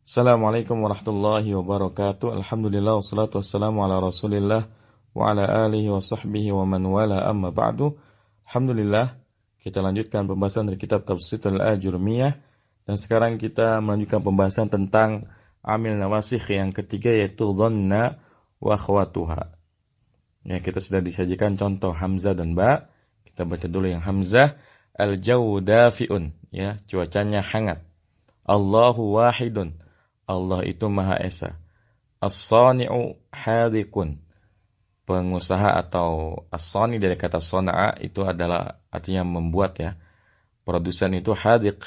Assalamualaikum warahmatullahi wabarakatuh. Alhamdulillah wassalatu wassalamu ala Rasulillah wa ala alihi wa sahbihi wa man wala amma ba'du. Alhamdulillah, kita lanjutkan pembahasan dari kitab Tafsir Al-Ajurmiyah dan sekarang kita melanjutkan pembahasan tentang amil nawasikh yang ketiga yaitu dhanna wa akhwatuha. Ya, kita sudah disajikan contoh hamzah dan ba. Kita baca dulu yang hamzah. Al-jawu dafi'un, ya, cuacanya hangat. Allahu wahidun, Allah itu Maha Esa. As-sani'u hadiqun, pengusaha atau as-sani dari kata sona'a itu adalah artinya membuat, ya. Produsen itu hadiq,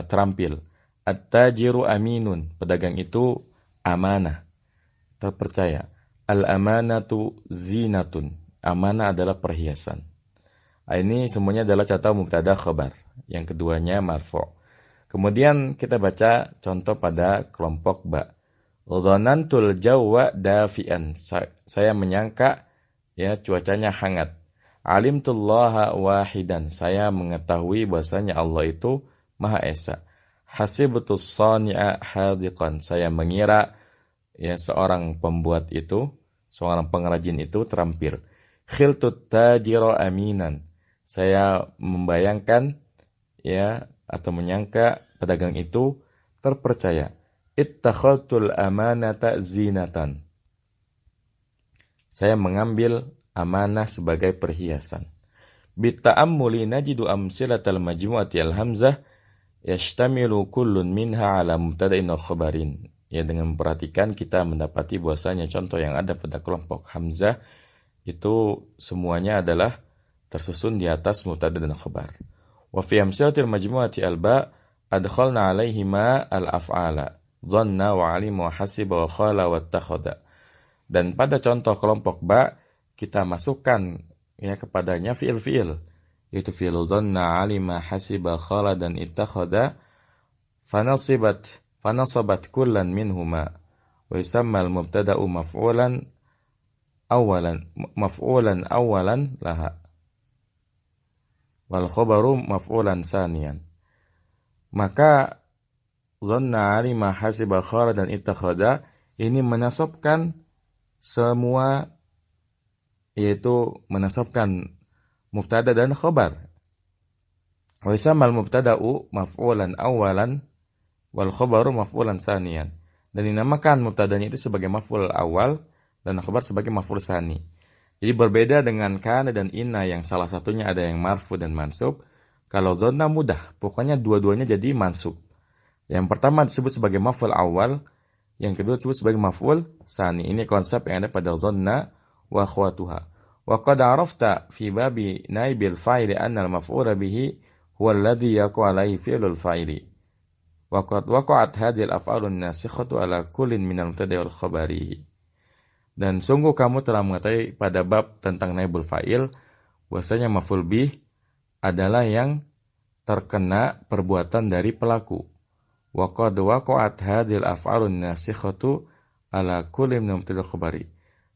terampil. At-tajiru aminun, pedagang itu amanah, terpercaya. Al-amanatu zinatun, amanah adalah perhiasan. Ini semuanya adalah contoh mubtada khabar. Yang keduanya marfu'. Kemudian kita baca contoh pada kelompok ba. Dhanantul jawwa dafi'an. Saya menyangka, ya, cuacanya hangat. Alimtullaha wahidan. Saya mengetahui bahasanya Allah itu Maha Esa. Hasibtus sani'a hadiqan. Saya mengira, ya, seorang pembuat itu, seorang pengrajin itu terampil. Khiltut tajira aminan. Saya membayangkan, ya, atau menyangka pedagang itu terpercaya. Ittakhadtul amanata zinatan. Saya mengambil amanah sebagai perhiasan. Bitta'ammuli najidu amsilatal majmu'ati al-hamzah yashtamilu kullun minha ala mubtada'in wa khabarin. Ya, dengan memperhatikan kita mendapati bahwasanya contoh yang ada pada kelompok hamzah itu semuanya adalah tersusun di atas mubtada dan khabar. Wa fi amsilatil majmu'ati al-ba' adkhalna 'alaihima al-af'ala dhanna wa 'alima wa hasiba wa khala wa ittakhadha. Dan pada contoh kelompok ba kita masukkan, ya, kepadanya fi'il-fi'il, yaitu fi'il dhanna, 'alima, hasiba, khala dan ittakhadha. Fanasabat kullan minhuma wa yusamma al-mubtada'u maf'ulan awalan laha wal khabaru maf'ulan saniyan. Maka dhanna, 'alima, hasiba, khala dan ittakhadha ini menasabkan semua, yaitu menasabkan mubtada dan khabar. Wa yusammal mubtada'u maf'ulan awalan wal khabaru maf'ulan saniyan. Dan dinamakan mubtadanya itu sebagai maf'ul awal dan khabar sebagai maf'ul sani. Jadi berbeda dengan kana dan inna yang salah satunya ada yang marfu dan mansub. Kalau dhanna mudah, pokoknya dua-duanya jadi mansub. Yang pertama disebut sebagai maf'ul awal, yang kedua disebut sebagai maf'ul sani. Ini konsep yang ada pada dhanna wa akhwatuha. Wa qad arafta fi babi naibil fa'ili anna al-maf'ula bihi huwa alladhi yaqa'u alayhi fi'lul fa'ili. Wa qad waqa'at hadhihi al-af'alun nasikhatu ala kullin minal mubtada'i wal khabari. Dan sungguh kamu telah mengetahui pada bab tentang naibul fa'il bahwasanya maf'ul bih adalah yang terkena perbuatan dari pelaku. Wa qad waqa'at hadhil af'alun nasikhatu ala kulli min mubtada' khabari.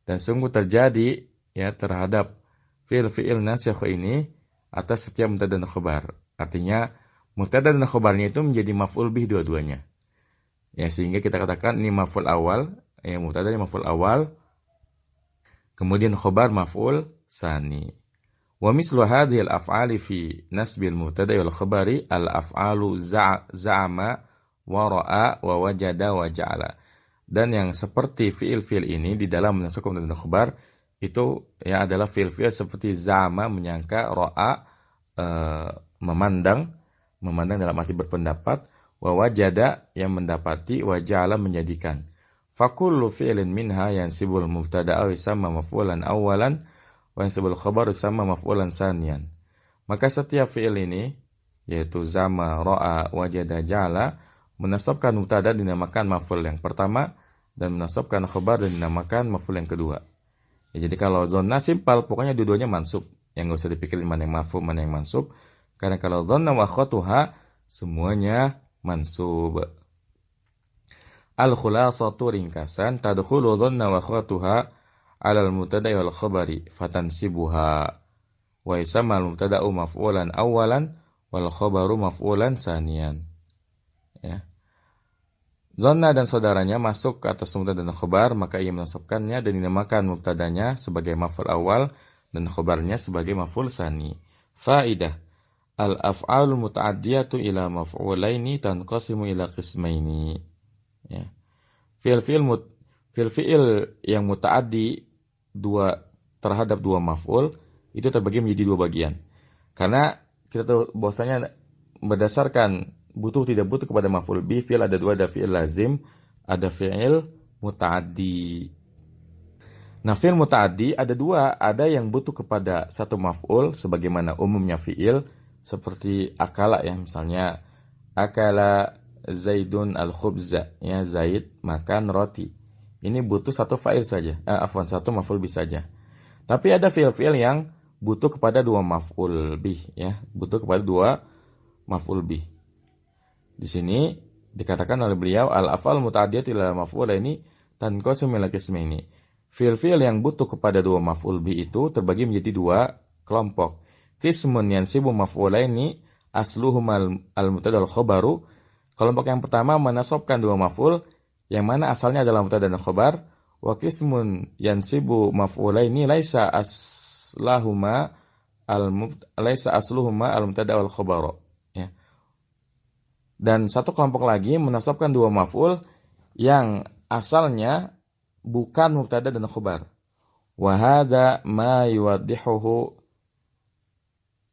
Dan sungguh terjadi, ya, terhadap fi'il nasikh ini atas setiap mubtada' dan khabar. Artinya mubtada' dan khabarnya itu menjadi maf'ul bih dua-duanya. Ya, sehingga kita katakan ini maf'ul awal, ya, mubtada' maf'ul awal, kemudian khabar maf'ul sani. Wa mislu hadhil af'ali fi nasbil mubtada' wal khabari al-af'alu za'ama wa ra'a wa wajada wa ja'ala. Dan yang seperti fi'il-fi'il ini di dalam menasabkan mubtada' dan khabar itu, ya, adalah fi'il-fi'il seperti za'ama menyangka, ra'a memandang dalam arti berpendapat, wa wajada yang mendapati, wa ja'ala menjadikan. Fakullu fi'lin minha yansibul mubtada'a wa yusamma maf'ulan awalan wa yansibul khabar yusamma maf'ulan saniyan. Maka setiap fi'il ini, yaitu zama, ra'a, wajada, ja'ala, menasabkan mubtada dinamakan maf'ul yang pertama dan menasabkan khabar dan dinamakan maf'ul yang kedua. Ya, jadi kalau dhanna simpel, pokoknya dua-duanya mansub. Yang enggak usah dipikirin mana yang marfu, mana yang mansub. Karena kalau dhanna wa akhwatuha semuanya mansub. Al-khulasatu ringkasan tadkhulu dhanna wa akhwatuha 'ala al-mubtada'i wal khabari fatansibuha wa yusamma al-mubtada'u maf'ulan awalan wal khabaru maf'ulan saniyan. Ya. Zonna dan saudaranya masuk ke atas mubtada dan khobar, maka ia menasabkannya dan dinamakan mubtadanya sebagai maf'ul awal dan khobarnya sebagai maf'ul tsani. Faidah. Al-af'alul muta'addiyatu ila maf'ulaini tanqasimu ila qismaini. Ya. Fi'il yang muta'addi terhadap dua maf'ul itu terbagi menjadi dua bagian. Karena kita tahu bahwasanya berdasarkan butuh tidak butuh kepada maf'ul bi, fi'il ada dua, ada fi'il lazim, ada fi'il muta'addi. Nah, fi'il muta'addi ada dua, ada yang butuh kepada satu maf'ul sebagaimana umumnya fi'il seperti akala ya, misalnya akala Zaidun al-khubza, ya Zaid makan roti. Ini butuh satu fa'il saja, satu maf'ul bi saja. Tapi ada fi'il-fi'il yang butuh kepada dua maf'ul bih, ya, butuh kepada dua maf'ul bih. Di sini dikatakan oleh beliau al-af'al muta'addiyatu ila maf'ulaini tanqasimu ila qismaini. Fi'il-fi'il yang butuh kepada dua maf'ul bih itu terbagi menjadi dua kelompok. Qismun yansibu maf'ulaini asluhum al-mubtada al-khabaru. Kelompok yang pertama menasabkan dua maf'ul yang mana asalnya adalah mubtada dan khabar. Wa qismun yansibu maf'ulaini laisa asluhuma al-mubtada wal khabar. Ya. Dan satu kelompok lagi menasabkan dua maf'ul yang asalnya bukan mubtada dan khabar. Wa hadza ma yuwaddihuhu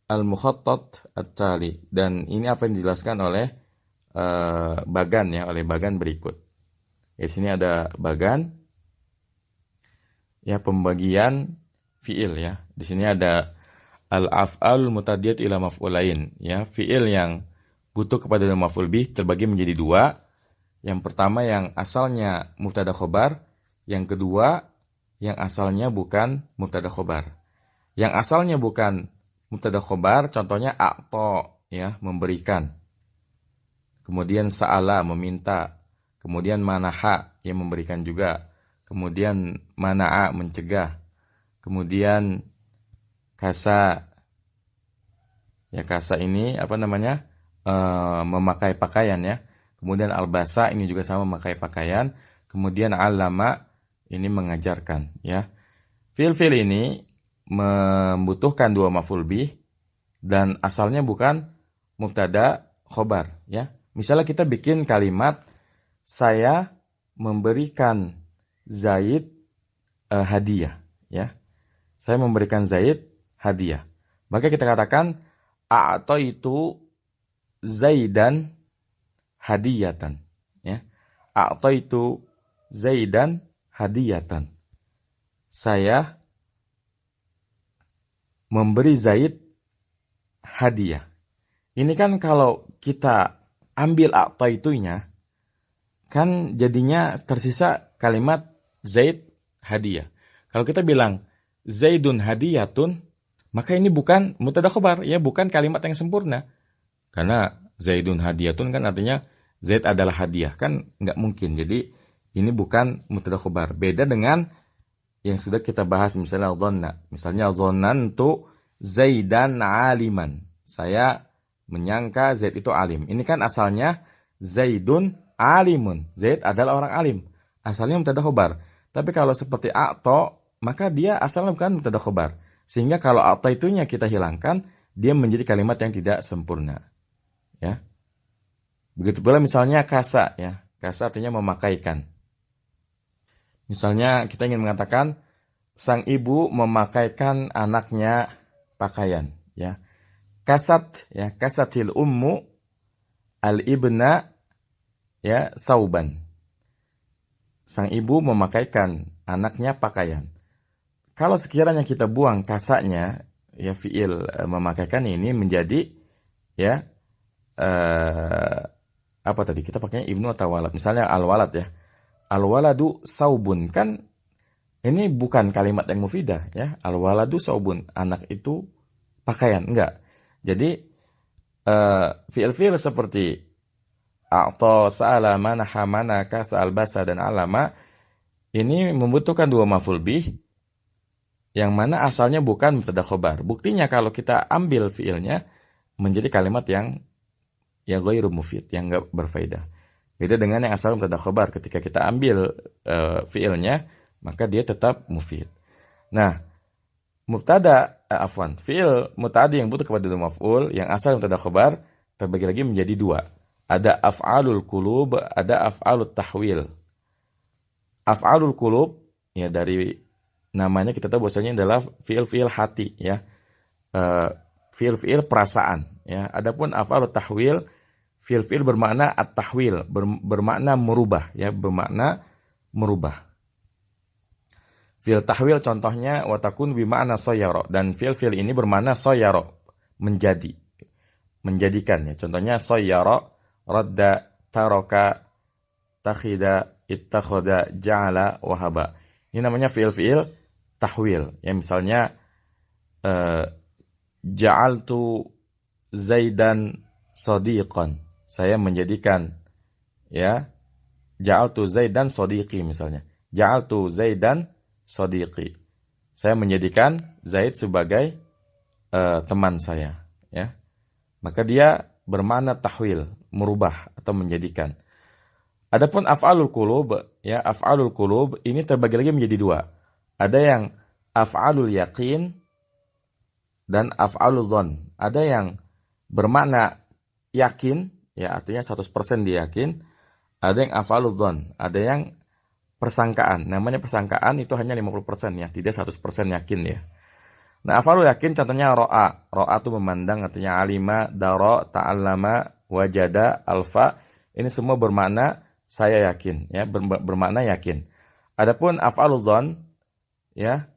al-mukhattat at-tali. Dan ini apa yang dijelaskan oleh bagan ya, oleh bagan berikut. Di sini ada bagan ya, pembagian fiil ya. Di sini ada al-af'al muta'addiyatu ila maf'ulain ya, fiil yang butuh kepada maf'ul bih terbagi menjadi dua. Yang pertama yang asalnya mubtada khobar, yang kedua yang asalnya bukan mubtada khobar. Yang asalnya bukan mubtada khobar contohnya a'ta ya, memberikan. Kemudian sa'ala, meminta. Kemudian manaha, yang memberikan juga. Kemudian mana'a, mencegah. Kemudian kasa. Ya, kasa ini apa namanya? Memakai pakaian ya. Kemudian albasa, ini juga sama, memakai pakaian. Kemudian alama, ini mengajarkan ya. Fi'il-fi'il ini membutuhkan dua maf'ul bih dan asalnya bukan mubtada khobar ya. Misalnya kita bikin kalimat saya memberikan Zaid hadiah ya. Saya memberikan Zaid hadiah. Maka kita katakan a'taitu Zaidan hadiyatan ya. A'taitu Zaidan hadiyatan. Saya memberi Zaid hadiah. Ini kan kalau kita ambil a'taitunya kan jadinya tersisa kalimat Zaid hadiah. Kalau kita bilang Zaidun hadiyatun, maka ini bukan mubtada khobar ya, bukan kalimat yang sempurna. Karena Zaidun hadiyatun kan artinya Zaid adalah hadiah, kan nggak mungkin. Jadi ini bukan mubtada khobar. Beda dengan yang sudah kita bahas misalnya dhanna. Misalnya dhannantu Zaidan aliman. Saya menyangka Zaid itu alim. Ini kan asalnya Zaidun alimun. Zaid adalah orang alim. Asalnya mubtada khobar. Tapi kalau seperti a'ta, maka dia asalnya bukan mubtada khobar. Sehingga kalau a'ta itunya kita hilangkan, dia menjadi kalimat yang tidak sempurna. Ya. Begitu pula misalnya kasa ya. Kasa artinya memakaikan. Misalnya kita ingin mengatakan sang ibu memakaikan anaknya pakaian ya. Kasat ya, kasatil ummu al-ibna ya sauban. Sang ibu memakaikan anaknya pakaian. Kalau sekiranya kita buang kasanya ya, fiil memakaikan ini menjadi ya apa tadi kita pakainya ibnu atau walad. Misalnya al-walad ya. Al-waladu saubun, kan ini bukan kalimat yang mufidah ya. Al-waladu saubun, anak itu pakaian, enggak. Jadi fiil-fiil seperti a'ta, sa'ala, manaha, manaka, sa'al basa dan alama ini membutuhkan dua maf'ul bih yang mana asalnya bukan mubtada khobar. Buktinya kalau kita ambil fiilnya menjadi kalimat yang ghairu mufid, yang enggak berfaedah. Beda dengan yang asal mubtada khobar. Ketika kita ambil fiilnya, maka dia tetap mufid. Nah, fiil muta'addi yang butuh kepada maf'ul yang asal mubtada khobar terbagi lagi menjadi dua. Ada af'alul qulub, ada af'alut tahwil. Af'alul qulub ya dari namanya kita tahu bahwasanya adalah fiil-fiil hati ya. Fiil-fiil perasaan ya. Adapun af'alut tahwil fiil-fiil bermakna at-tahwil, bermakna merubah ya, bermakna merubah. Fiil tahwil contohnya watakun bima'na soyaro, dan fiil-fiil ini bermakna soyaro, menjadikan ya. Contohnya soyaro, radda, taroka, takhida, ittakhoda, ja'ala, wahaba. Ini namanya fiil-fiil tahwil. Ya misalnya ja'altu zaidan sadiqan. Saya menjadikan ya ja'altu zaidan sadiqi misalnya. Ja'altu zaidan sadiqi. Saya menjadikan Zaid sebagai teman saya ya. Maka dia bermakna tahwil, merubah atau menjadikan. Adapun af'alul qulub ya, af'alul qulub ini terbagi lagi menjadi dua. Ada yang af'alul yaqin dan af'alul dhon. Ada yang bermakna yakin ya, artinya 100% dia yakin. Ada yang af'alul dhon, ada yang persangkaan. Namanya persangkaan itu hanya 50% ya, tidak 100% yakin ya. Nah, af'alul yakin contohnya ro'a. Ro'a itu memandang, artinya alima, daro, ta'allama, wajada, alfa. Ini semua bermakna saya yakin ya, bermakna yakin. Adapun af'alul dhon ya,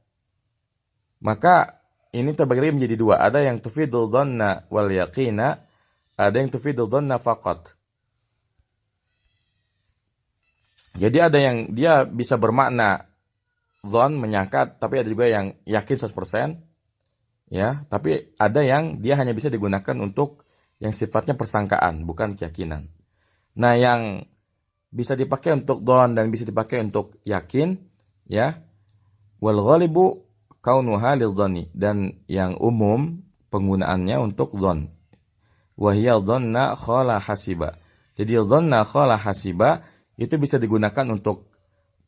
maka ini terbagi menjadi dua. Ada yang tufidul dhanna wal yaqina, ada yang tufidul dhanna faqat. Jadi ada yang dia bisa bermakna zon, menyangka, tapi ada juga yang yakin 100%. Ya, tapi ada yang dia hanya bisa digunakan untuk yang sifatnya persangkaan, bukan keyakinan. Nah, yang bisa dipakai untuk zon dan bisa dipakai untuk yakin, ya, wal ghalibu kaunuha lil dhani, dan yang umum penggunaannya untuk zon. Wa hiya dhanna khala hasiba. Jadi dhanna khala hasiba itu bisa digunakan untuk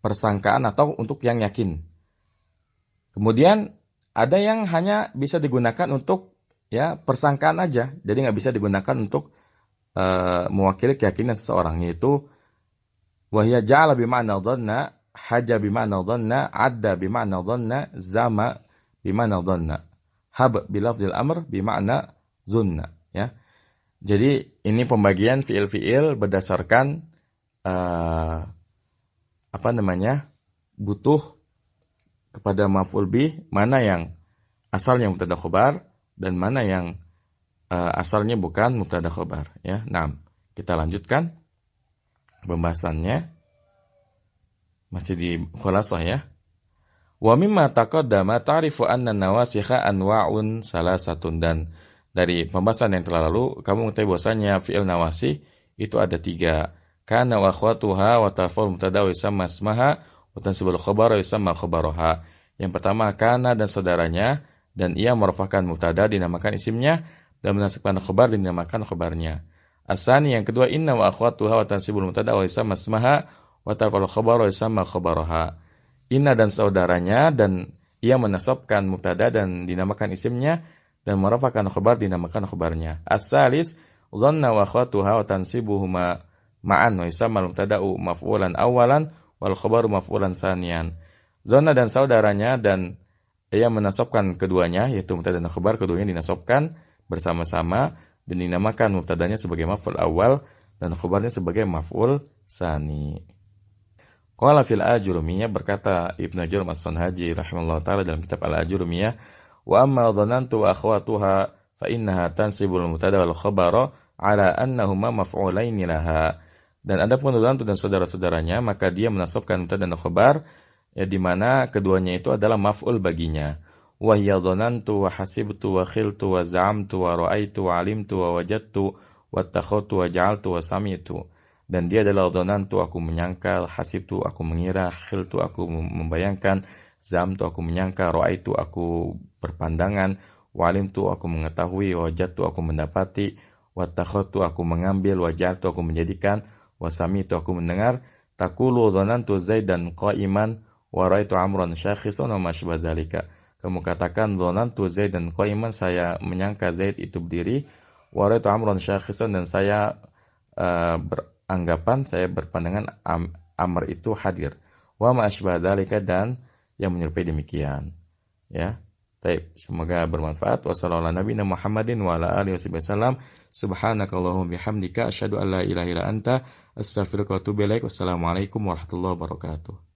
persangkaan atau untuk yang yakin. Kemudian ada yang hanya bisa digunakan untuk ya persangkaan aja, jadi nggak bisa digunakan untuk mewakili keyakinan seseorang, yaitu wahya ja'ala bima'na dhanna, haja bima'na dhanna, adda bima'na dhanna, zama bima'na dhanna, hab bilafdil amr bima'na zunna ya. Jadi ini pembagian fiil-fiil berdasarkan butuh kepada maf'ul bih, mana yang asalnya mubtada khobar dan mana yang asalnya bukan mubtada khobar ya. Nah, kita lanjutkan pembahasannya masih di khulasah ya. Wa mimma taqaddama ta'rifu anna nawasikha anwa'un salasatun, dan dari pembahasan yang telah lalu kamu mengetahui bahwasanya fi'il nawasih itu ada 3. Kana wa akhwatuha wa tarfa'ul mubtada wa yusamma ismaha wa tansibul khabara wa yusamma khabaraha. Yang pertama kana dan saudaranya, dan ia merafahkan mubtada dinamakan isimnya dan menasibkan khabar dinamakan khabarnya. Asani yang kedua inna wa akhwatuha wa tansibul mubtada wa yusamma ismaha wa tarfa'ul khabara wa yusamma khabaraha. Inna dan saudaranya, dan ia menasabkan mubtada dan dinamakan isimnya dan merafahkan khabar dinamakan khabarnya. As-salis dhanna wa akhwatuha wa tansibuhuma ma'an wa yusamma al-mubtada'u maf'ulan awalan wal khabaru maf'ulan saniyan. Dhanna dan saudaranya, dan ia menasabkan keduanya, yaitu mubtada dan khabar, keduanya dinasabkan bersama-sama dan dinamakan mubtadanya sebagai maf'ul awal dan khabarnya sebagai maf'ul sani. Qala fil Ajurumiyah, berkata Ibnu Jurm As-Sanhaji rahimahullah ta'ala dalam kitab Al-Ajurumiyah, wa amma dhanantu wa akhwatuha fa innaha tansibul mubtada wal khabara ala annahuma maf'ulaini laha. Dan adapun dhanantu dan saudara-saudaranya, maka dia menasabkan mubtada dan khabar ya, di mana keduanya itu adalah maf'ul baginya. Wa hiya dhanantu wa hasibtu wa khiltu wa za'amtu wa ra'aitu wa alimtu wa wajadtu wa takhawtu wa ja'altu wa sami'tu. Dan dia adalah dhanantu, aku menyangka, hasibtu, aku mengira, khiltu, aku membayangkan, zamtu, aku menyangka, ra'aitu, aku berpandangan, wa alimtu, aku mengetahui, wa wajadtu, aku mendapati, wa takhawtu, aku mengambil, wa ja'altu, aku menjadikan, Wasami'tu aku mendengar taqulu dhanantu Zaidan qa'iman wa ra'aitu Amran syakhisan wa ma syabah dzalika. Kamu katakan dhanantu Zaidan qa'iman, saya menyangka Zaid itu berdiri, wa ra'aitu Amran syakhisan, dan saya saya berpandangan Amr itu hadir. Wa ma syabah dzalika, dan yang menyerupai demikian. Ya. Baik, semoga bermanfaat. Wassallallahu ala nabiyina Muhammadin wa ala alihi wasallam. Subhanakallahumma bihamdika asyhadu an la ilaha illa anta astaghfiruka wa atubu ilaik. Wassalamualaikum warahmatullahi wabarakatuh.